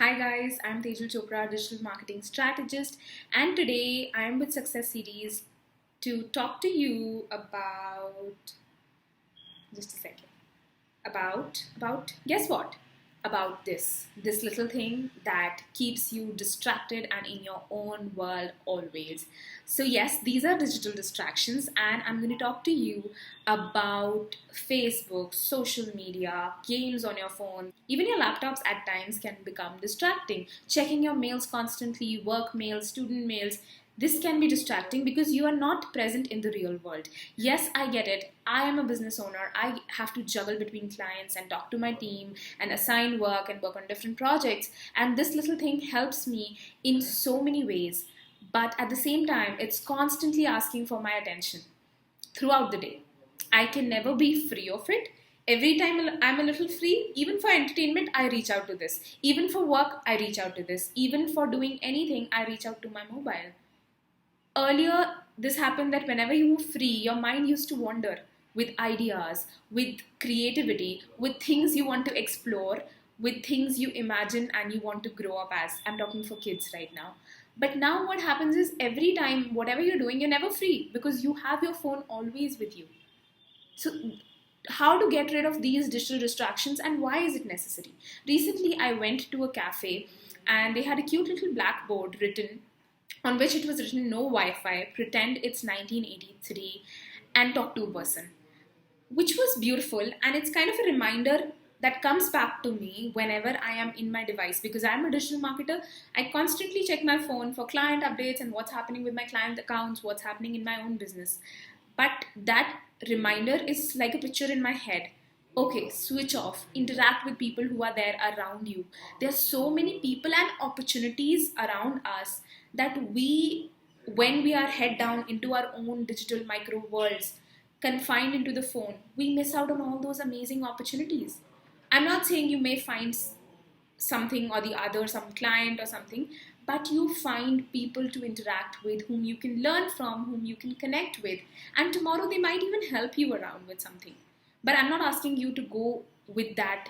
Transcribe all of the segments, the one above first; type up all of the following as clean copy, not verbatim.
Hi guys, I'm Tejal Chopra, digital marketing strategist, and today I'm with SuccessCDs to talk to you about just a second. About guess what? About this little thing that keeps you distracted and in your own world always. So yes, these are digital distractions, and I'm going to talk to you about Facebook, social media, games on your phone. Even your laptops at times can become distracting. Checking your mails constantly, work mails, student mails, this can be distracting because you are not present in the real world. Yes, I get it. I am a business owner. I have to juggle between clients and talk to my team and assign work and work on different projects. And this little thing helps me in so many ways. But at the same time, it's constantly asking for my attention throughout the day. I can never be free of it. Every time I'm a little free, even for entertainment, I reach out to this. Even for work, I reach out to this. Even for doing anything, I reach out to my mobile. Earlier, this happened that whenever you were free, your mind used to wander with ideas, with creativity, with things you want to explore, with things you imagine and you want to grow up as. I'm talking for kids right now. But now, what happens is every time, whatever you're doing, you're never free because you have your phone always with you. So, how to get rid of these digital distractions and why is it necessary? Recently, I went to a cafe and they had a cute little blackboard written on which it was written no Wi-Fi, pretend it's 1983 and talk to a person, which was beautiful. And it's kind of a reminder that comes back to me whenever I am in my device because I'm a digital marketer. I constantly check my phone for client updates and what's happening with my client accounts, what's happening in my own business. But that reminder is like a picture in my head. Okay, switch off, interact with people who are there around you. There are so many people and opportunities around us that when we are head down into our own digital micro worlds, confined into the phone, we miss out on all those amazing opportunities. I'm not saying you may find something or the other, some client or something, but you find people to interact with whom you can learn from, whom you can connect with, and tomorrow they might even help you around with something. But I'm not asking you to go with that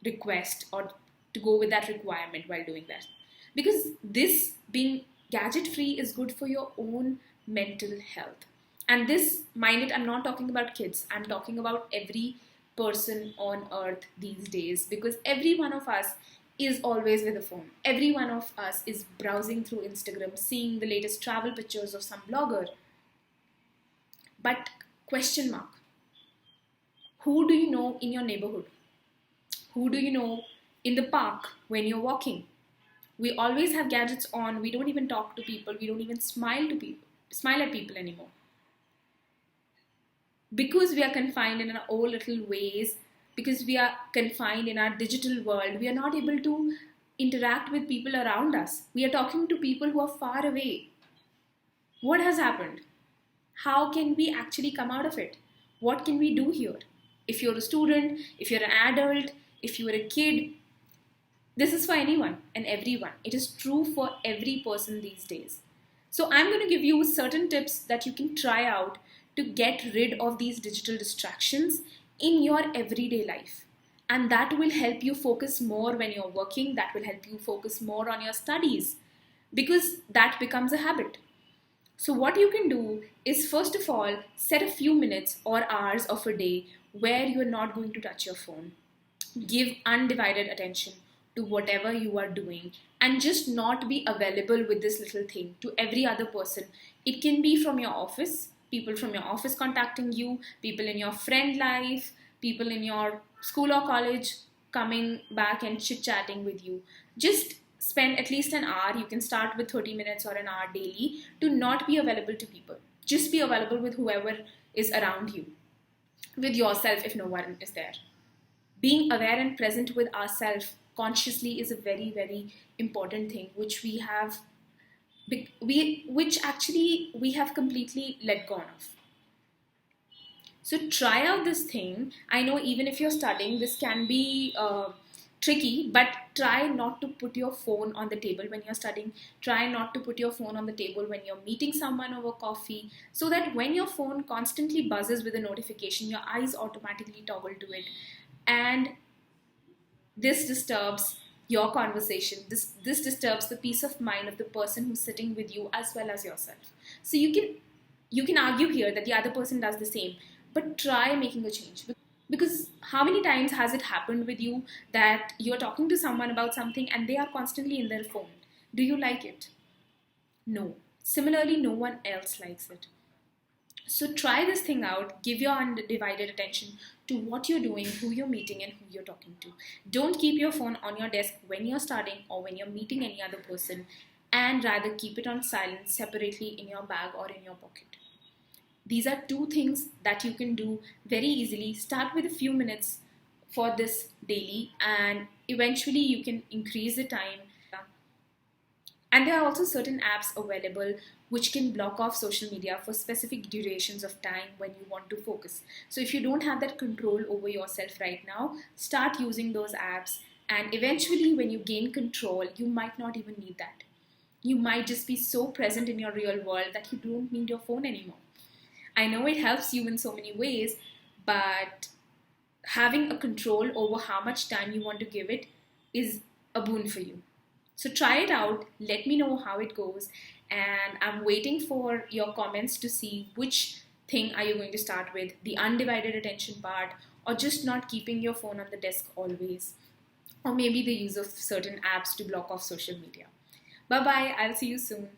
request or to go with that requirement while doing that. Because this being gadget free is good for your own mental health. And this, mind it, I'm not talking about kids, I'm talking about every person on earth these days because every one of us is always with a phone. Every one of us is browsing through Instagram, seeing the latest travel pictures of some blogger. But question mark, who do you know in your neighborhood? Who do you know in the park when you're walking? We always have gadgets on. We don't even talk to people. We don't even smile at people anymore. Because we are confined in our own little ways, because we are confined in our digital world, we are not able to interact with people around us. We are talking to people who are far away. What has happened? How can we actually come out of it? What can we do here? If you're a student, if you're an adult, if you're a kid, this is for anyone and everyone. It is true for every person these days. So I'm going to give you certain tips that you can try out to get rid of these digital distractions in your everyday life. And that will help you focus more when you're working. That will help you focus more on your studies because that becomes a habit. So what you can do is, first of all, set a few minutes or hours of a day where you're not going to touch your phone. Give undivided attention to whatever you are doing and just not be available with this little thing to every other person. It can be from your office, people from your office contacting you, people in your friend life, people in your school or college coming back and chit-chatting with you. Just spend at least an hour. You can start with 30 minutes or an hour daily to not be available to people. Just be available with whoever is around you, with yourself if no one is there. Being aware and present with ourselves consciously is a very, very important thing which we have completely let go of. So try out this thing. I know even if you're studying, this can be tricky, but try not to put your phone on the table when you're studying. Try not to put your phone on the table when you're meeting someone over coffee, so that when your phone constantly buzzes with a notification, your eyes automatically toggle to it. And this disturbs your conversation. This disturbs the peace of mind of the person who's sitting with you as well as yourself. So you can argue here that the other person does the same, but try making a change. Because how many times has it happened with you that you're talking to someone about something and they are constantly in their phone? Do you like it? No. Similarly, no one else likes it. So try this thing out. Give your undivided attention to what you're doing, who you're meeting, and who you're talking to. Don't keep your phone on your desk when you're studying or when you're meeting any other person, and rather keep it on silent separately in your bag or in your pocket. These are two things that you can do very easily. Start with a few minutes for this daily, and eventually you can increase the time. And there are also certain apps available which can block off social media for specific durations of time when you want to focus. So if you don't have that control over yourself right now, start using those apps. And eventually, when you gain control, you might not even need that. You might just be so present in your real world that you don't need your phone anymore. I know it helps you in so many ways, but having a control over how much time you want to give it is a boon for you. So try it out, let me know how it goes, and I'm waiting for your comments to see which thing are you going to start with, the undivided attention part, or just not keeping your phone on the desk always, or maybe the use of certain apps to block off social media. Bye bye, I'll see you soon.